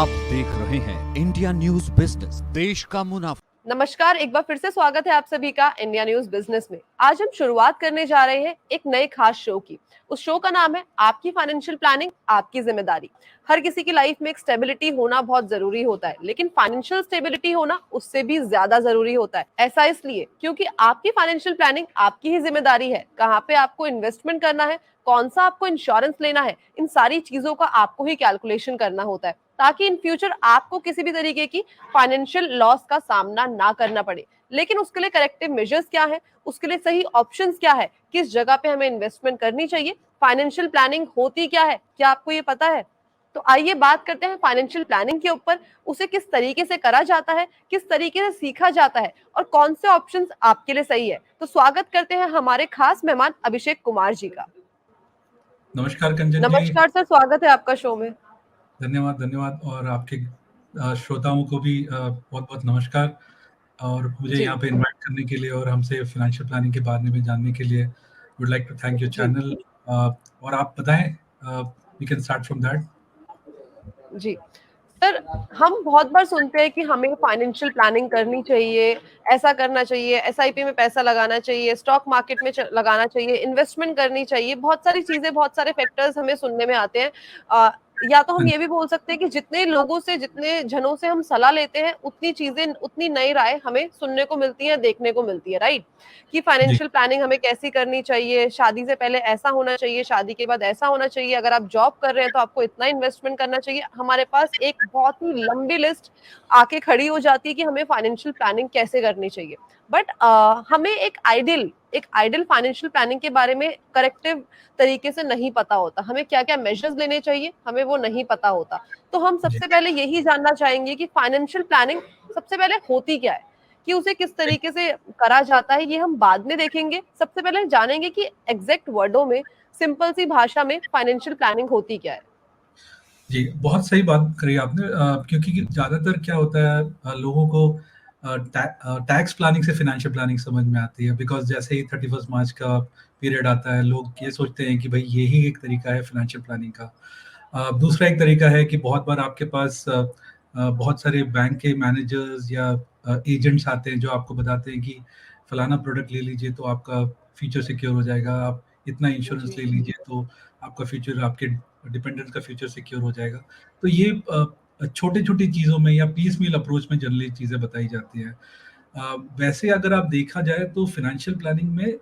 आप देख रहे हैं इंडिया न्यूज बिजनेस, देश का मुनाफा। नमस्कार, एक बार फिर से स्वागत है आप सभी का इंडिया न्यूज बिजनेस में। आज हम शुरुआत करने जा रहे हैं एक नए खास शो की। उस शो का नाम है आपकी फाइनेंशियल प्लानिंग आपकी जिम्मेदारी। हर किसी की लाइफ में एक स्टेबिलिटी होना बहुत जरूरी होता है, लेकिन फाइनेंशियल स्टेबिलिटी होना उससे भी ज्यादा जरूरी होता है। ऐसा इसलिए क्योंकि आपकी फाइनेंशियल प्लानिंग आपकी ही जिम्मेदारी है। कहाँ पे आपको इन्वेस्टमेंट करना है, कौन सा आपको इंश्योरेंस लेना है, इन सारी चीजों का आपको ही कैलकुलेशन करना होता है, ताकि इन फ्यूचर आपको किसी भी तरीके की फाइनेंशियल लॉस का सामना ना करना पड़े। लेकिन उसके लिए करेक्टिव मेजर्स क्या है, उसके लिए सही ऑप्शंस क्या है, किस जगह पे हमें इन्वेस्टमेंट करनी चाहिए, फाइनेंशियल प्लानिंग होती क्या है, क्या आपको ये पता है? तो आइए बात करते हैं फाइनेंशियल प्लानिंग के ऊपर। उसे किस तरीके से करा जाता है, किस तरीके से सीखा जाता है और कौन से ऑप्शंस आपके लिए सही है। तो स्वागत करते हैं हमारे खास मेहमान अभिषेक कुमार जी का। नमस्कार कंचन जी। नमस्कार सर, स्वागत है आपका शो में। धन्यवाद धन्यवाद। और आपके श्रोताओं को भी बहुत बहुत नमस्कार। और मुझे जी यहाँ पे इनवाइट करने के लिए और हमसे फाइनेंशियल प्लानिंग के बारे में जानने के लिए would like to thank your Zee channel. और आप बताएं, we can start from that. जी सर, हम बहुत बार सुनते हैं कि हमें फाइनेंशियल प्लानिंग करनी चाहिए, ऐसा करना चाहिए, एसआईपी में पैसा लगाना चाहिए, स्टॉक मार्केट में लगाना चाहिए, इन्वेस्टमेंट करनी चाहिए। बहुत सारी चीजें, बहुत सारे फैक्टर्स हमें सुनने में आते हैं। या तो हम ये भी बोल सकते हैं कि जितने लोगों से, जितने जनों से हम सलाह लेते हैं, उतनी चीजें, उतनी नई राय हमें सुनने को मिलती है, देखने को मिलती है, राइट? कि जी फाइनेंशियल प्लानिंग हमें कैसी करनी चाहिए, शादी से पहले ऐसा होना चाहिए, शादी के बाद ऐसा होना चाहिए, अगर आप जॉब कर रहे हैं तो आपको इतना इन्वेस्टमेंट करना चाहिए। हमारे पास एक बहुत ही लंबी लिस्ट आके खड़ी हो जाती है कि हमें फाइनेंशियल प्लानिंग कैसे करनी चाहिए। बट हमें एक आइडियल फाइनेंशियल प्लानिंग के बारे में करेक्टिव तरीके से नहीं पता होता। हमें क्या क्या मेजर्स लेने चाहिए, हमें वो नहीं पता होता। तो हम जी सबसे पहले यही जानना चाहेंगे कि फाइनेंशियल प्लानिंग सबसे पहले होती क्या है, कि उसे किस तरीके से करा जाता है, ये हम बाद में देखेंगे। सबसे पहले जानेंगे कि एग्जैक्ट वर्डों में, सिंपल सी भाषा में फाइनेंशियल प्लानिंग होती क्या है। जी, बहुत सही बात करी आपने। क्योंकि ज़्यादातर क्या होता है, लोगों को टैक्स प्लानिंग से फाइनेंशियल प्लानिंग समझ में आती है। बिकॉज जैसे ही 31 मार्च का पीरियड आता है, लोग ये सोचते हैं कि भाई यही एक तरीका है फाइनेंशियल प्लानिंग का। दूसरा एक तरीका है कि बहुत बार आपके पास बहुत सारे बैंक के मैनेजर्स या एजेंट्स आते हैं जो आपको बताते हैं कि फलाना प्रोडक्ट ले लीजिए तो आपका फ्यूचर सिक्योर हो जाएगा, आप इतना इंश्योरेंस जी ले लीजिए तो आपका फ्यूचर, आपके डिपेंडेंट का फ्यूचर सिक्योर हो जाएगा। तो ये छोटी-छोटी चीज़ों में या पीस मील अप्रोच में जनरली चीज़ें बताई जाती हैं। वैसे अगर आप देखा जाए तो फाइनेंशियल प्लानिंग में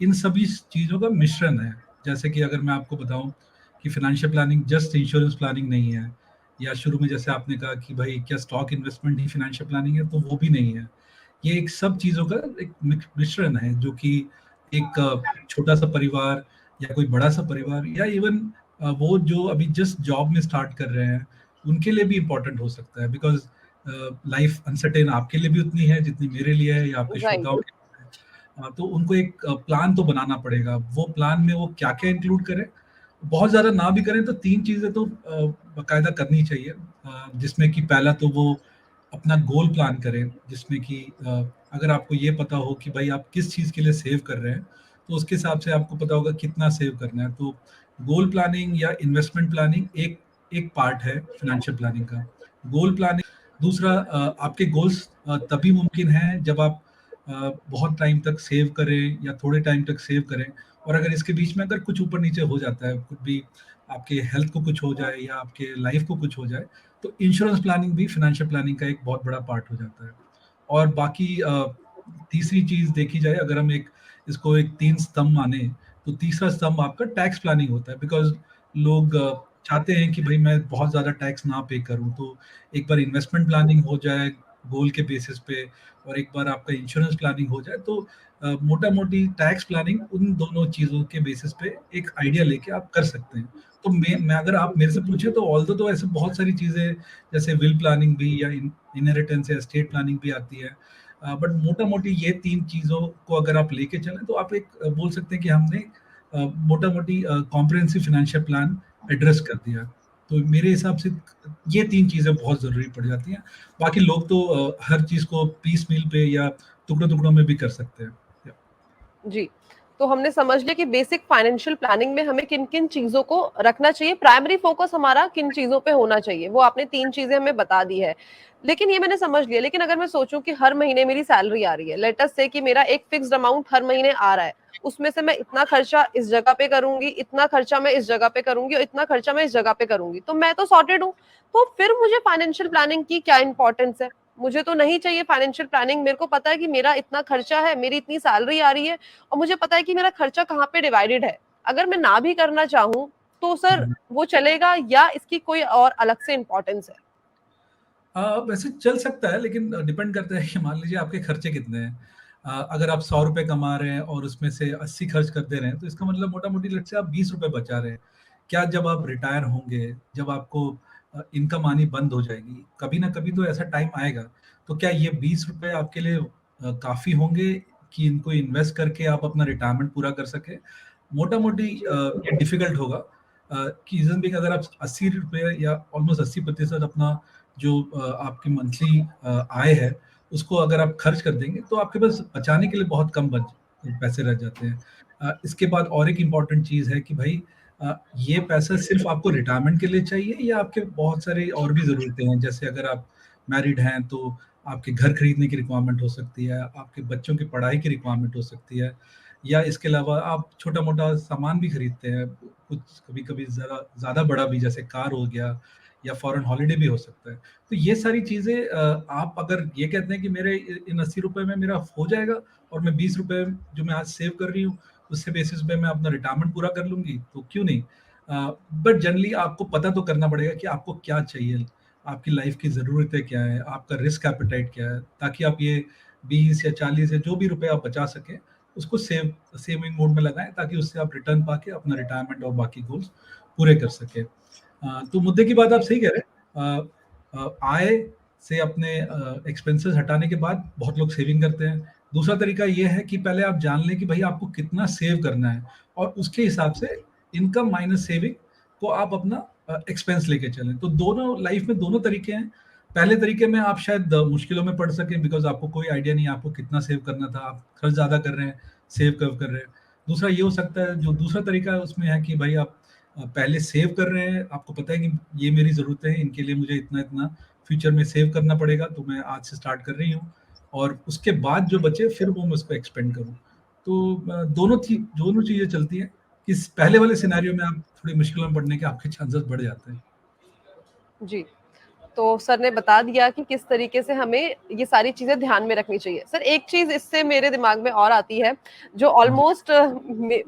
इन सभी चीज़ों का मिश्रण है। जैसे कि अगर मैं आपको बताऊँ कि financial planning just insurance planning नहीं है, या शुरू में जैसे आपने कहा कि भाई क्या स्टॉक इन्वेस्टमेंट ही फाइनेंशियल प्लानिंग है, तो वो भी नहीं है। ये एक सब चीज़ों का एक मिश्रण है जो कि एक छोटा-सा परिवार या कोई बड़ा-सा परिवार या इवन वो जो अभी जस्ट जॉब में स्टार्ट कर रहे हैं, उनके लिए भी इम्पोर्टेंट हो सकता है। बिकॉज़ लाइफ अनसर्टेन आपके लिए भी उतनी है जितनी मेरे लिए है या आपके राइट। श्रोताओं के लिए है। तो उनको एक प्लान तो बनाना पड़ेगा। वो प्लान में वो क्या-क्या इंक्लूड करें, बहुत ज़्यादा ना भी करें तो 3 चीज़ें तो बाकायदा करनी चाहिए। जिसमें कि पहला तो वो अपना गोल प्लान करें, जिसमें कि अगर आपको ये पता हो कि भाई आप किस चीज़ के लिए सेव कर रहे हैं, तो उसके हिसाब से आपको पता होगा कितना सेव करना है। तो गोल प्लानिंग या इन्वेस्टमेंट प्लानिंग एक एक पार्ट है फाइनेंशियल प्लानिंग का। गोल प्लानिंग दूसरा, आपके गोल्स तभी मुमकिन हैं जब आप बहुत टाइम तक सेव करें या थोड़े टाइम तक सेव करें। और अगर इसके बीच में अगर कुछ ऊपर नीचे हो जाता है, कुछ भी आपके हेल्थ को कुछ हो जाए या आपके लाइफ को कुछ हो जाए, तो इंश्योरेंस प्लानिंग भी फाइनेंशियल प्लानिंग का एक बहुत बड़ा पार्ट हो जाता है। और बाकी तीसरी चीज़ देखी जाए, अगर हम एक इसको एक 3 स्तंभ माने, तो तीसरा स्तंभ आपका टैक्स प्लानिंग होता है। बिकॉज़ लोग चाहते हैं कि भई मैं बहुत ज़्यादा टैक्स ना पे करूँ, तो एक बार इन्वेस्टमेंट प्लानिंग हो जाए गोल के बेसिस पे और एक बार आपका इंश्योरेंस प्लानिंग हो जाए, तो मोटा-मोटी टैक्स प्लानिंग उन दोनों चीज़ों के बेसिस पे एक आइडिया लेके आप कर सकते हैं। तो मैं अगर आप मेरे से पूछे तो ऑल्दो तो ऐसे बहुत सारी चीज़ें जैसे विल प्लानिंग भी या इनहेरिटेंस या एस्टेट प्लानिंग भी आती है। बट मोटा-मोटी ये 3 चीज़ों को अगर आप लेके चलें तो आप एक बोल सकते हैं कि हमने मोटा-मोटी कॉम्प्रिहेंसिव फाइनेंशियल प्लान एड्रेस कर दिया। तो मेरे हिसाब से ये 3 चीज़ें बहुत ज़रूरी पड़ जाती हैं। बाकी लोग तो हर चीज़ को पीस मील पे या टुकड़ों-टुकड़ों में भी कर सकते हैं। या जी, तो हमने समझ लिया कि बेसिक फाइनेंशियल प्लानिंग में हमें किन किन चीजों को रखना चाहिए, प्राइमरी फोकस हमारा किन चीजों पे होना चाहिए, वो आपने 3 चीजें हमें बता दी है। लेकिन ये मैंने समझ लिया, लेकिन अगर मैं सोचूं कि हर महीने मेरी सैलरी आ रही है, लेट अस से कि मेरा एक फिक्स्ड अमाउंट हर महीने आ रहा है, उसमें से मैं इतना खर्चा इस जगह पे करूंगी, इतना खर्चा मैं इस जगह पे करूंगी और इतना खर्चा मैं इस जगह पे करूंगी, तो मैं तो सॉर्टेड हूँ। तो फिर मुझे फाइनेंशियल प्लानिंग की क्या इंपॉर्टेंस है? मुझे तो नहीं चाहिए फाइनेंशियल प्लानिंग। मेरे को पता है कि मेरा इतना खर्चा है, मेरी इतनी सैलरी आ रही है और मुझे पता है कि मेरा खर्चा कहाँ पे डिवाइडेड है। अगर मैं ना भी करना चाहूँ तो सर वो चलेगा या इसकी कोई और अलग से इंपॉर्टेंस है? वैसे चल सकता है, लेकिन डिपेंड करता है कि मान लीजिए आपके खर्चे कितने हैं। अगर आप 100 रुपए कमा रहे हैं और उसमें से 80 खर्च कर दे रहे हैं, तो इसका मतलब मोटा मोटी लेट से आप 20 रुपए बचा रहे हैं। क्या जब आप रिटायर होंगे, जब आपको इनकम आनी बंद हो जाएगी, कभी ना कभी तो ऐसा टाइम आएगा, तो क्या ये 20 रुपए आपके लिए काफी होंगे कि इनको इन्वेस्ट करके आप अपना रिटायरमेंट पूरा कर सके? मोटा मोटी ये डिफिकल्ट होगा। रीजन भी अगर आप 80 रुपए या ऑलमोस्ट 80% अपना जो आपकी मंथली आय है, उसको अगर आप खर्च कर देंगे, तो आपके पास बचाने के लिए बहुत कम पैसे रह जाते हैं। इसके बाद और एक इम्पॉर्टेंट चीज़ है कि भाई ये पैसा सिर्फ आपको रिटायरमेंट के लिए चाहिए या आपके बहुत सारे और भी ज़रूरतें हैं। जैसे अगर आप मैरिड हैं, तो आपके घर खरीदने की रिक्वायरमेंट हो सकती है, आपके बच्चों की पढ़ाई की रिक्वायरमेंट हो सकती है, या इसके अलावा आप छोटा-मोटा सामान भी खरीदते हैं, कुछ कभी-कभी ज़रा ज़्यादा बड़ा भी, जैसे कार हो गया या फॉरेन हॉलिडे भी हो सकता है। तो ये सारी चीज़ें आप अगर ये कहते हैं कि मेरे इन 80 रुपए में मेरा हो जाएगा और मैं 20 रुपए जो मैं आज सेव कर रही हूँ, उससे बेसिस पे मैं अपना रिटायरमेंट पूरा कर लूँगी, तो क्यों नहीं? बट जनरली आपको पता तो करना पड़ेगा कि आपको क्या चाहिए, आपकी लाइफ़ की ज़रूरतें क्या हैं, आपका रिस्क एपेटाइट क्या है, ताकि आप ये 20 या 40 या जो भी रुपए आप बचा सकें, उसको सेविंग मोड में लगाएँ, ताकि उससे आप रिटर्न पाके अपना रिटायरमेंट और बाकी गोल्स पूरे कर सकें। तो मुद्दे की बात आप सही कह रहे हैं। आय से अपने एक्सपेंसेस हटाने के बाद बहुत लोग सेविंग करते हैं। दूसरा तरीका ये है कि पहले आप जान लें कि भाई आपको कितना सेव करना है, और उसके हिसाब से इनकम माइनस सेविंग को आप अपना एक्सपेंस लेके चलें। तो दोनों लाइफ में दोनों तरीके हैं। पहले तरीके में आप शायद मुश्किलों में पड़ सकें, बिकॉज़ आपको कोई आइडिया नहीं है आपको कितना सेव करना था, आप खर्च ज़्यादा कर रहे हैं, सेव कम कर रहे हैं। दूसरा ये हो सकता है, जो दूसरा तरीका है उसमें है कि भाई आप पहले सेव कर रहे हैं, आपको पता है कि ये मेरी ज़रूरतें हैं, इनके लिए मुझे इतना-इतना फ्यूचर में सेव करना पड़ेगा, तो मैं आज से स्टार्ट कर रही हूँ, और उसके बाद जो बचे फिर वो मैं उसको एक्सपेंड करूँ। तो दोनों चीज़ें चलती हैं। इस पहले वाले सिनेरियो में आप थोड़ी मुश्किलों में पड़ने के आपके चांसेस बढ़ जाते हैं। जी। तो सर ने बता दिया कि किस तरीके से हमें ये सारी चीजें ध्यान में रखनी चाहिए। सर एक चीज इससे मेरे दिमाग में और आती है, जो जी। ऑलमोस्ट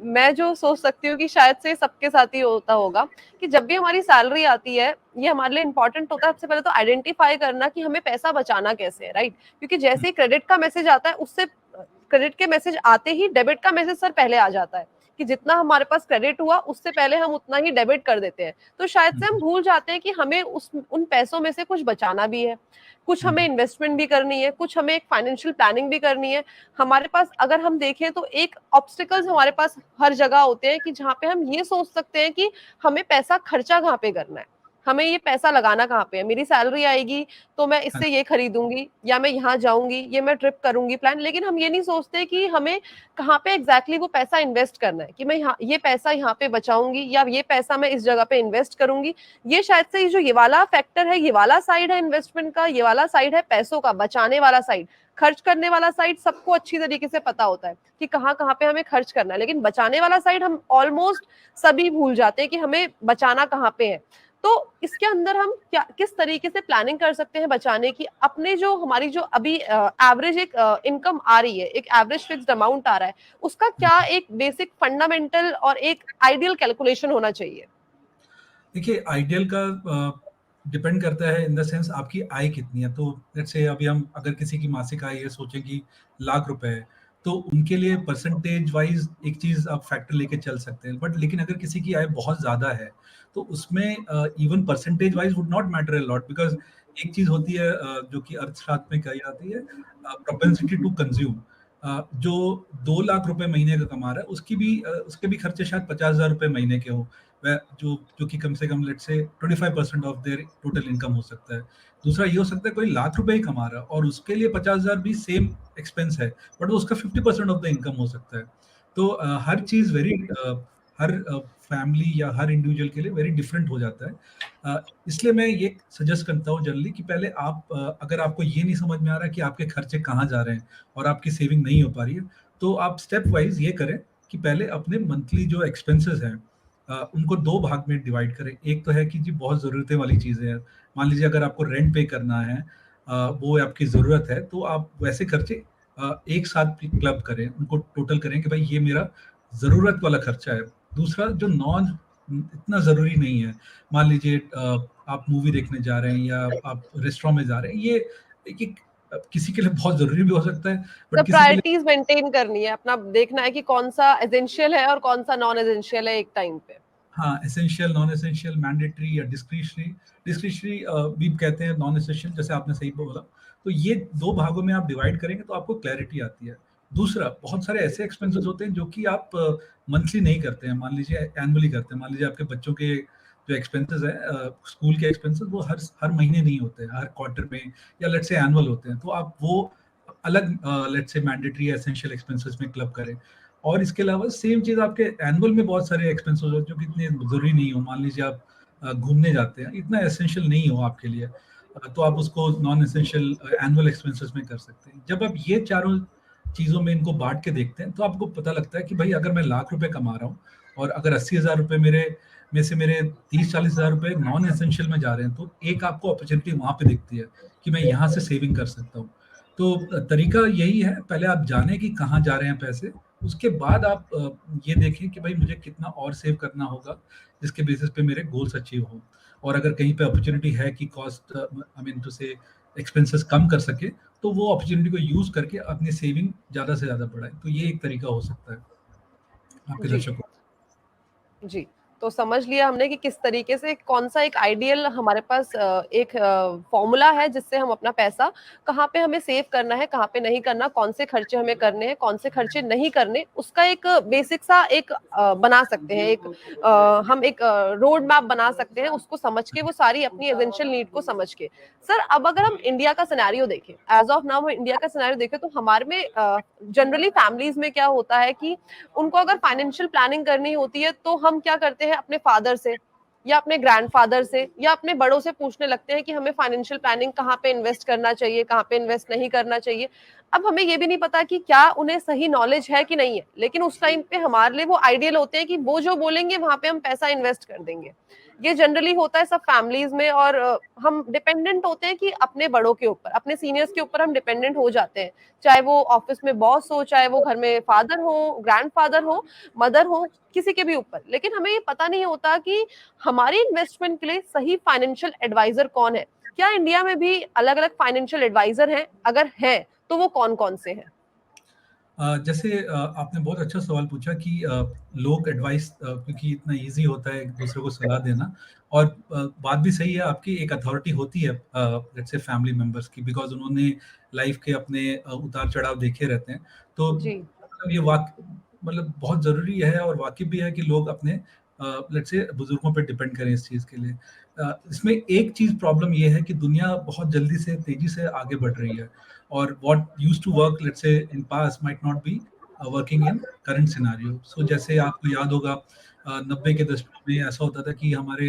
मैं जो सोच सकती हूँ कि शायद से सबके साथ ही होता होगा, कि जब भी हमारी सैलरी आती है, ये हमारे लिए इंपॉर्टेंट होता है सबसे पहले तो आइडेंटिफाई करना कि हमें पैसा बचाना कैसे है, राइट? क्योंकि जैसे ही क्रेडिट का मैसेज आता है, उससे क्रेडिट के मैसेज आते ही डेबिट का मैसेज सर पहले आ जाता है कि जितना हमारे पास क्रेडिट हुआ उससे पहले हम उतना ही डेबिट कर देते हैं। तो शायद से हम भूल जाते हैं कि हमें उन पैसों में से कुछ बचाना भी है, कुछ हमें इन्वेस्टमेंट भी करनी है, कुछ हमें एक फाइनेंशियल प्लानिंग भी करनी है। हमारे पास अगर हम देखें तो एक ऑब्स्टिकल्स हमारे पास हर जगह होते हैं कि जहाँ पे हम ये सोच सकते हैं कि हमें पैसा खर्चा कहाँ पे करना है, हमें ये पैसा लगाना कहाँ पे है। मेरी सैलरी आएगी तो मैं हाँ इससे ये खरीदूंगी या मैं यहाँ जाऊंगी, ये मैं ट्रिप करूंगी प्लान, लेकिन हम ये नहीं सोचते कि हमें कहाँ पे एग्जैक्टली वो पैसा इन्वेस्ट करना है, कि मैं यहाँ ये पैसा यहाँ पे बचाऊंगी या ये पैसा मैं इस जगह पे इन्वेस्ट करूंगी। ये शायद से जो ये वाला फैक्टर है, ये वाला साइड है इन्वेस्टमेंट का, ये वाला साइड है पैसों का बचाने वाला साइड, खर्च करने वाला साइड सबको अच्छी तरीके से पता होता है कि कहाँ कहाँ पे हमें खर्च करना है, लेकिन बचाने वाला साइड हम ऑलमोस्ट सभी भूल जाते हैं कि हमें बचाना कहाँ पे है। तो इसके अंदर हम क्या किस तरीके से प्लानिंग कर सकते हैं बचाने की, अपने जो हमारी जो अभी एवरेज एक इनकम आ रही है, एक एवरेज फिक्स्ड अमाउंट आ रहा है, उसका क्या एक बेसिक फंडामेंटल और एक आइडियल कैलकुलेशन होना चाहिए? देखिए, आइडियल का डिपेंड करता है इन द सेंस आपकी आय कितनी है। तो लेट्स से अभी हम अगर किसी की मासिक आय ये सोचें कि लाख रुपए है, तो उनके लिए परसेंटेज वाइज एक चीज आप फैक्टर लेके चल सकते हैं। बट लेकिन अगर किसी की आय बहुत ज्यादा है, तो उसमें even percentage wise would not matter a lot, because एक चीज होती है जो कि अर्थशास्त्र में कही जाती है, प्रोपेंसिटी टू कंज्यूम। जो 2 लाख रुपए महीने का कमा रहा है, उसके भी खर्चे शायद 50,000 रुपए महीने के हो, जो कि कम से कम लेट से 25% ऑफ देयर टोटल इनकम हो सकता है। दूसरा ये हो सकता है कोई लाख रुपए ही कमा रहा है और उसके लिए 50,000 भी सेम एक्सपेंस है, बट वो उसका 50% ऑफ द इनकम हो सकता है। तो हर चीज़ हर फैमिली या हर इंडिविजुअल के लिए वेरी डिफरेंट हो जाता है। इसलिए मैं ये सजेस्ट करता हूँ जनरली कि पहले आप अगर आपको ये नहीं समझ में आ रहा है कि आपके खर्चे कहाँ जा रहे हैं और आपकी सेविंग नहीं हो पा रही है, तो आप स्टेप वाइज़ ये करें कि पहले अपने मंथली जो एक्सपेंसेस हैं उनको 2 भाग में डिवाइड करें। एक तो है कि जी बहुत ज़रूरतें वाली चीज़ें हैं। मान लीजिए अगर आपको रेंट पे करना है, वो आपकी ज़रूरत है, तो आप वैसे खर्चे एक साथ क्लब करें, उनको टोटल करें कि भाई ये मेरा ज़रूरत वाला खर्चा है। दूसरा जो नॉन इतना ज़रूरी नहीं है, मान लीजिए आप मूवी देखने जा रहे हैं या आप रेस्टोरेंट में जा रहे हैं, ये एक किसी के लिए बहुत ज़रूरी भी हो सकता है, तो बट किसी के लिए प्रायोरिटीज मेंटेन करनी है, अपना देखना है कि कौन सा एसेंशियल है और कौन सा नॉन एसेंशियल है एक टाइम पे। हाँ, एसेंशियल, नॉन एसेंशियल, मैंडेटरी या डिस्क्रिशनरी। डिस्क्रिशनरी भी कहते हैं, नॉन एसेंशियल, जैसे आपने सही बोला। तो ये 2 भागों में आप डिवाइड करेंगे तो आपको क्लैरिटी आती है। दूसरा, बहुत सारे ऐसे एक्सपेंसेस होते हैं जो कि आप मंथली नहीं करते हैं, मान लीजिए एनुअली करते हैं। मान लीजिए आपके बच्चों के जो एक्सपेंसेस हैं, स्कूल के एक्सपेंसेस, वो हर हर महीने नहीं होते हैं, हर क्वार्टर में या लेट्स से एनुअल होते हैं। तो आप वो अलग लेट्स से मैंडेटरी या एसेंशियल एक्सपेंसेस में क्लब करें। और इसके अलावा सेम चीज़ आपके एनुअल में बहुत सारे एक्सपेंसेस हो जो कि इतने ज़रूरी नहीं हो। मान लीजिए आप घूमने जाते हैं, इतना एसेंशियल नहीं हो आपके लिए, तो आप उसको नॉन एसेंशियल एनुअल एक्सपेंसेस में कर सकते हैं। जब आप ये चारों चीज़ों में इनको बाँट के देखते हैं, तो आपको पता लगता है कि भाई अगर मैं लाख रुपए कमा रहा हूँ और अगर 80,000 रुपए मेरे 30-40,000 रुपए नॉन एसेंशियल में जा रहे हैं, तो एक आपको अपॉर्च्युनिटी वहाँ पे दिखती है कि मैं यहाँ से सेविंग कर सकता हूँ। तो तरीका यही है, पहले आप जानें कि कहाँ जा रहे हैं पैसे, उसके बाद आप ये देखें कि भाई मुझे कितना और सेव करना होगा, जिसके बेसिस पे मेरे गोल्स अचीव हों। और अगर कहीं पे अपॉर्च्युनिटी है कि कॉस्ट आई मीन टू से एक्सपेंसेस कम कर सके, तो वो अपॉर्च्युनिटी को यूज़ करके अपनी सेविंग ज़्यादा से ज़्यादा बढ़ाएँ। तो ये एक तरीका हो सकता है आपके जी दर्शकों। जी, तो समझ लिया हमने कि किस तरीके से कौन सा एक आइडियल हमारे पास एक फॉर्मूला है जिससे हम अपना पैसा कहाँ पे हमें सेव करना है, कहाँ पे नहीं करना, कौन से खर्चे हमें करने हैं, कौन से खर्चे नहीं करने, उसका एक बेसिक सा एक बना सकते हैं, एक हम एक रोड मैप बना सकते हैं, उसको समझ के, वो सारी अपनी एसेंशियल नीड को समझ के। सर, अब अगर हम इंडिया का सिनेरियो देखें, एज ऑफ नाउ हम इंडिया का सिनेरियो देखें, तो हमारे में जनरली फैमिलीज में क्या होता है कि उनको अगर फाइनेंशियल प्लानिंग करनी होती है तो हम क्या करते हैं, अपने फादर से या अपने ग्रैंडफादर से या अपने बड़ों से पूछने लगते हैं कि हमें फाइनेंशियल प्लानिंग कहाँ पे इन्वेस्ट करना चाहिए, कहाँ पे इन्वेस्ट नहीं करना चाहिए। अब हमें ये भी नहीं पता कि क्या उन्हें सही नॉलेज है कि नहीं है, लेकिन उस टाइम पे हमारे लिए वो आइडियल होते हैं कि वो जो बोलेंगे वहां पे हम पैसा इन्वेस्ट कर देंगे। ये जनरली होता है सब फैमिलीज में, और हम डिपेंडेंट होते हैं कि अपने बड़ों के ऊपर, अपने सीनियर्स के ऊपर हम डिपेंडेंट हो जाते हैं, चाहे वो ऑफिस में बॉस हो, चाहे वो घर में फादर हो, ग्रैंडफादर हो, मदर हो, किसी के भी ऊपर। लेकिन हमें ये पता नहीं होता कि हमारी इन्वेस्टमेंट के लिए सही फाइनेंशियल एडवाइजर कौन है। क्या इंडिया में भी अलग अलग फाइनेंशियल एडवाइजर हैं? अगर हैं तो वो कौन कौन से हैं? जैसे आपने बहुत अच्छा सवाल पूछा कि लोग एडवाइस क्योंकि इतना इजी होता है एक दूसरे को सलाह देना, और बात भी सही है आपकी, एक अथॉरिटी होती है लेट्स से फैमिली मेंबर्स की, बिकॉज उन्होंने लाइफ के अपने उतार चढ़ाव देखे रहते हैं। तो जी मतलब ये मतलब बहुत ज़रूरी है और वाकिफ भी है कि लोग अपने लेट्स से बुजुर्गों पे डिपेंड करें इस चीज़ के लिए। इसमें एक चीज़ प्रॉब्लम ये है कि दुनिया बहुत जल्दी से तेज़ी से आगे बढ़ रही है, और what used to work let's say in past might not be working in current scenario. So जैसे आपको याद होगा 90 के दशक में ऐसा होता था कि हमारे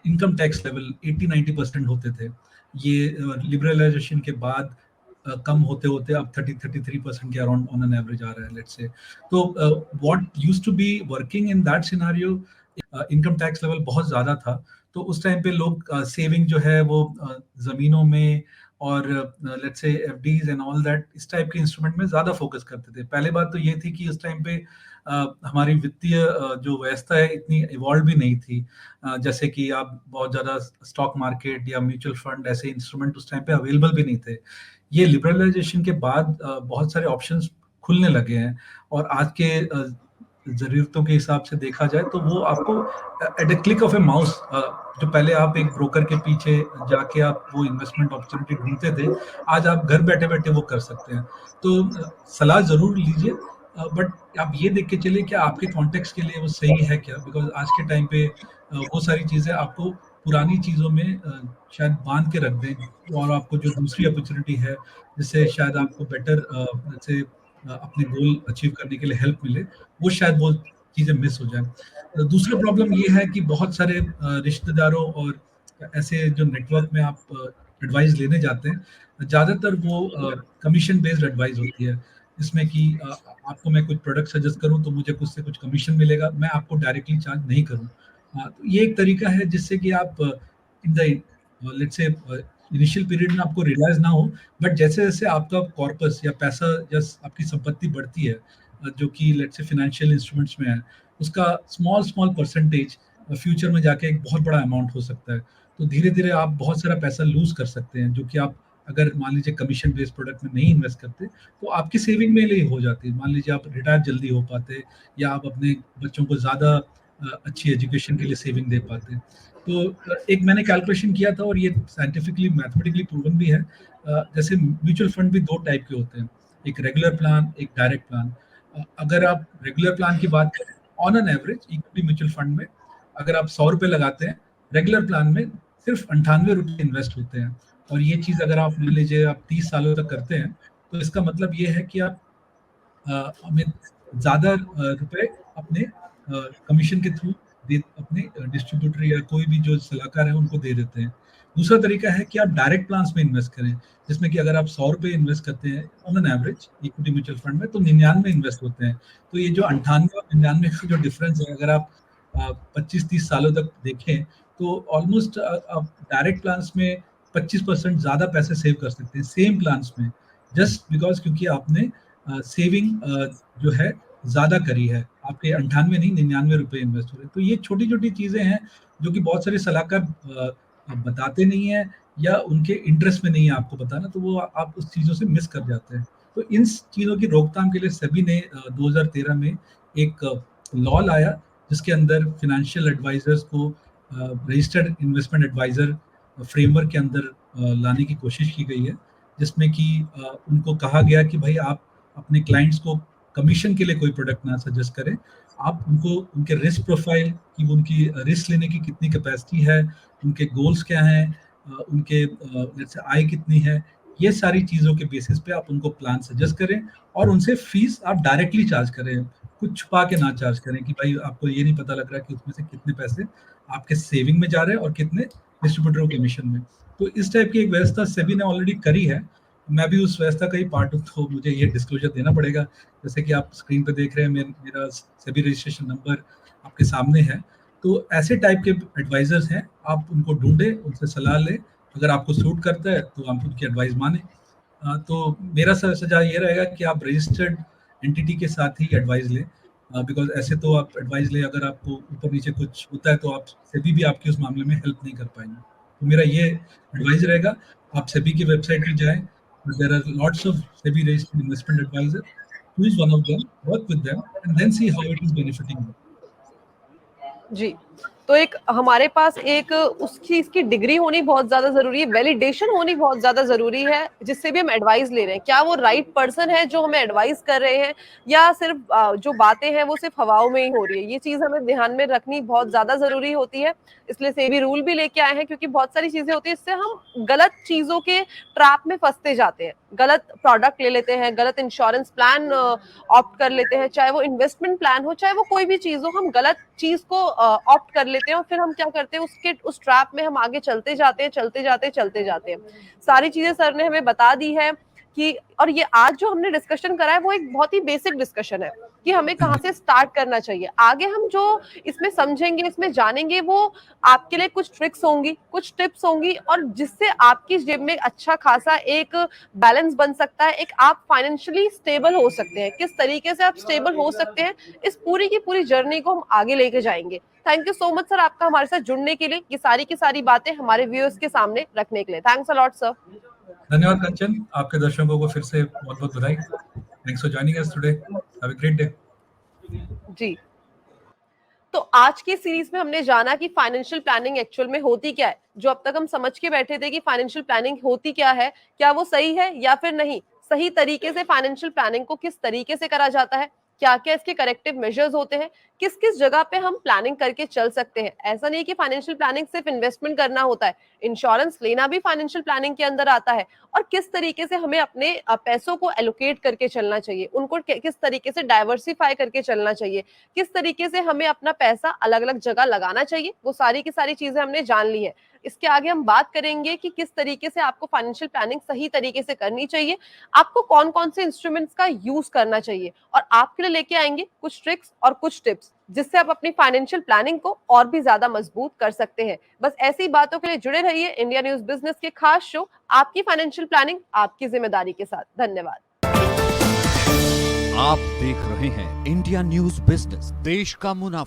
इनकम टैक्स लेवल 80-90% होते थे। ये लिबरलाइजेशन के बाद कम होते-होते अब 30-33% के अराउंड ऑन एन एवरेज आ रहा है लेट्स से। तो what used to be working in that scenario, income tax level बहुत ज़्यादा था। तो उस टाइम पे लोग सेविंग जो है वो ज़मीनों में और let's say FDs and all that, इस टाइप के इंस्ट्रूमेंट में ज़्यादा फोकस करते थे। पहली बात तो ये थी कि उस टाइम पे हमारी वित्तीय जो व्यवस्था है इतनी इवॉल्व भी नहीं थी। जैसे कि आप बहुत ज़्यादा स्टॉक मार्केट या म्यूचुअल फंड ऐसे इंस्ट्रूमेंट उस टाइम पे अवेलेबल भी नहीं थे। ये लिबरलाइजेशन के बाद बहुत सारे ऑप्शंस खुलने लगे हैं, और आज के ज़रूरतों के हिसाब से देखा जाए तो वो आपको at a click of A mouse, जो पहले आप एक ब्रोकर के पीछे जाके आप वो इन्वेस्टमेंट अपॉर्चुनिटी ढूंढते थे, आज आप घर बैठे-बैठे वो कर सकते हैं। तो सलाह ज़रूर लीजिए, बट आप ये देख के चलिए कि आपके कॉन्टेक्स्ट के लिए वो सही है क्या? बिकॉज़ आज के टाइम पे वो सारी चीज़ें आपको पुरानी चीज़ों में शायद बाँध के रख दें, और आपको जो दूसरी अपॉर्चुनिटी है, जिससे शायद आपको बेटर जैसे अपने गोल अचीव करने के लिए हेल्प मिले, वो शायद वो चीज़ें मिस हो जाए। दूसरा प्रॉब्लम ये है कि बहुत सारे रिश्तेदारों और ऐसे जो नेटवर्क में आप एडवाइस लेने जाते हैं, ज़्यादातर वो कमीशन बेस्ड एडवाइस होती है, जिसमें कि आपको मैं कुछ प्रोडक्ट सजेस्ट करूँ तो मुझे कुछ से कुछ कमीशन मिलेगा, मैं आपको डायरेक्टली चार्ज नहीं करूँ। तो ये एक तरीका है जिससे कि आप in the let's say initial period में आपको रियलाइज़ ना हो, बट जैसे-जैसे आपका कॉर्पस या पैसा या आपकी संपत्ति बढ़ती है, जो कि लेट्स से फाइनेंशियल इंस्ट्रूमेंट्स में है, उसका स्मॉल-स्मॉल परसेंटेज फ्यूचर में जाके एक बहुत बड़ा अमाउंट हो सकता है। तो धीरे-धीरे आप बहुत सारा पैसा लूज़ कर सकते हैं, जो कि आप अगर मान लीजिए कमीशन बेस्ड प्रोडक्ट में नहीं इन्वेस्ट करते, तो आपकी सेविंग में ही हो जाती है। मान लीजिए आप रिटायर जल्दी हो पाते या आप अपने बच्चों को ज़्यादा अच्छी एजुकेशन के लिए सेविंग दे पाते। तो एक मैंने कैलकुलेशन किया था और ये साइंटिफिकली मैथमेटिकली प्रूवन भी है। जैसे म्यूचुअल फंड भी 2 टाइप के होते हैं, एक रेगुलर प्लान, एक डायरेक्ट प्लान। अगर आप रेगुलर प्लान की बात करें, on an average equity mutual fund में अगर आप ₹100 लगाते हैं, रेगुलर प्लान में सिर्फ ₹98 इन्वेस्ट होते हैं। और ये चीज़ अगर आप मान लीजिए आप 30 सालों तक करते हैं, तो इसका मतलब ये है कि आप हमें ज़्यादा रुपए अपने कमीशन के थ्रू दे अपने डिस्ट्रीब्यूटर या कोई भी जो सलाहकार है उनको दे देते हैं। दूसरा तरीका है कि आप डायरेक्ट प्लान्स में इन्वेस्ट करें, जिसमें कि अगर आप ₹100 इन्वेस्ट करते हैं on an average equity mutual fund में, तो 99 इन्वेस्ट होते हैं। तो ये जो 98 और 99 का जो डिफरेंस है, अगर आप 25-30 सालों तक देखें, तो ऑलमोस्ट आप डायरेक्ट प्लान्स में 25% ज़्यादा पैसे सेव कर सकते हैं, सेम प्लान्स में, जस्ट बिकॉज़ क्योंकि आपने सेविंग जो है ज़्यादा करी है, आपके 98 नहीं ₹99 इन्वेस्ट हो रहे हैं। तो ये छोटी-छोटी चीज़ें हैं, जो कि बहुत सारे सलाहकार बताते नहीं हैं या उनके इंटरेस्ट में नहीं है आपको बताना, तो वो आप उस चीज़ों से मिस कर जाते हैं। तो इन चीज़ों की रोकथाम के लिए सेबी ने 2013 में एक लॉ लाया, जिसके अंदर फाइनेंशियल एडवाइज़र्स को रजिस्टर्ड इन्वेस्टमेंट एडवाइज़र फ्रेमवर्क के अंदर लाने की कोशिश की गई है, जिसमें कि उनको कहा गया कि भाई आप अपने क्लाइंट्स को कमीशन के लिए कोई प्रोडक्ट ना सजेस्ट करें। आप उनको उनके रिस्क प्रोफाइल कि उनकी रिस्क लेने की कितनी कैपेसिटी है, उनके गोल्स क्या हैं, उनके लेट्स से आय कितनी है, ये सारी चीज़ों के बेसिस पे आप उनको प्लान सजेस्ट करें और उनसे फीस आप डायरेक्टली चार्ज करें। कुछ छुपा के ना चार्ज करें कि भाई आपको ये नहीं पता लग रहा कि उसमें से कितने पैसे आपके सेविंग में जा रहे हैं और कितने डिस्ट्रीब्यूटर कमीशन में। तो इस टाइप की एक व्यवस्था सेबी ने ऑलरेडी करी है। मैं भी उस व्यवस्था का ही पार्ट हूँ, तो मुझे ये डिस्क्लोजर देना पड़ेगा। जैसे कि आप स्क्रीन पे देख रहे हैं, मेरा सेबी रजिस्ट्रेशन नंबर आपके सामने है। तो ऐसे टाइप के एडवाइजर्स हैं, आप उनको ढूंढें, उनसे सलाह लें। अगर आपको सूट करता है तो आप उनकी एडवाइस मानें। तो मेरा सुझाव ये रहेगा कि आप रजिस्टर्ड एंटिटी के साथ ही एडवाइस लें, बिकॉज ऐसे तो आप एडवाइस लें, अगर आपको ऊपर नीचे कुछ होता है तो आप सेबी भी आपकी उस मामले में हेल्प नहीं कर पाएंगे। तो मेरा ये एडवाइस रहेगा, आप सेबी की वेबसाइट पे जाएं, there are lots of SEBI registered investment adviser, choose one of them, work with them and then see how it is benefiting you. जी। तो एक हमारे पास एक उस चीज़ की डिग्री होनी बहुत ज़्यादा ज़रूरी है, वैलिडेशन होनी बहुत ज़्यादा ज़रूरी है, जिससे भी हम एडवाइस ले रहे हैं। क्या वो राइट पर्सन है जो हमें एडवाइस कर रहे हैं, या सिर्फ़ जो बातें हैं वो सिर्फ़ हवाओं में ही हो रही है। ये चीज़ हमें ध्यान में रखनी बहुत ज़्यादा ज़रूरी होती है। इसलिए सेबी रूल भी लेके आए हैं, क्योंकि बहुत सारी चीज़ें होती हैं, इससे हम गलत चीज़ों के ट्रैप में फँसते जाते हैं। गलत प्रोडक्ट ले लेते हैं, गलत इंश्योरेंस प्लान ऑप्ट कर लेते हैं, चाहे वो इन्वेस्टमेंट प्लान हो, चाहे वो कोई भी चीज़ हो, हम गलत चीज़ को ऑप्ट कर लेते हैं और फिर हम क्या करते हैं, उसके उस ट्रैप में हम आगे चलते जाते हैं, चलते जाते हैं, चलते जाते हैं। सारी चीज़ें सर ने हमें बता दी है कि, और ये आज जो हमने डिस्कशन करा है वो एक बहुत ही बेसिक डिस्कशन है कि हमें कहाँ से स्टार्ट करना चाहिए। आगे हम जो इसमें समझेंगे, इसमें जानेंगे, वो आपके लिए कुछ ट्रिक्स होंगी, कुछ टिप्स होंगी, और जिससे आपकी जेब में अच्छा खासा एक बैलेंस बन सकता है, एक आप फाइनेंशियली स्टेबल हो सकते हैं। किस तरीके से आप स्टेबल हो सकते हैं, इस पूरी की पूरी जर्नी को हम आगे लेके जाएंगे। Thank you so much sir, आपका हमारे साथ जुड़ने के लिए, ये सारी की सारी बातें हमारे व्यूअर्स के सामने रखने के लिए। Thanks a lot sir. धन्यवाद कंचन, आपके दर्शकों को फिर से बहुत-बहुत बधाई। Thanks for joining us today. Have a great day. जी, तो आज की सीरीज में हमने जाना कि फाइनेंशियल प्लानिंग एक्चुअल में होती क्या है। जो अब तक हम समझ के बैठे थे कि फाइनेंशियल प्लानिंग होती क्या है, क्या वो सही है या फिर नहीं, सही तरीके से फाइनेंशियल प्लानिंग को किस तरीके से करा जाता है, क्या क्या इसके करेक्टिव मेजर्स होते हैं, किस किस जगह पे हम प्लानिंग करके चल सकते हैं। ऐसा नहीं कि फाइनेंशियल प्लानिंग सिर्फ इन्वेस्टमेंट करना होता है, इंश्योरेंस लेना भी फाइनेंशियल प्लानिंग के अंदर आता है। और किस तरीके से हमें अपने पैसों को एलोकेट करके चलना चाहिए, उनको किस तरीके से डाइवर्सिफाई करके चलना चाहिए, किस तरीके से हमें अपना पैसा अलग अलग जगह लगाना चाहिए, वो सारी की सारी चीजें हमने जान ली है। इसके आगे हम बात करेंगे कि किस तरीके से आपको फाइनेंशियल प्लानिंग सही तरीके से करनी चाहिए, आपको कौन कौन से इंस्ट्रूमेंट्स का यूज करना चाहिए, और आपके लिए लेके आएंगे कुछ ट्रिक्स और कुछ टिप्स जिससे आप अपनी फाइनेंशियल प्लानिंग को और भी ज्यादा मजबूत कर सकते हैं। बस ऐसी बातों के लिए जुड़े रहिए इंडिया न्यूज बिजनेस के खास शो आपकी फाइनेंशियल प्लानिंग आपकी जिम्मेदारी के साथ। धन्यवाद। आप देख रहे हैं इंडिया न्यूज बिजनेस, देश का मुनाफा।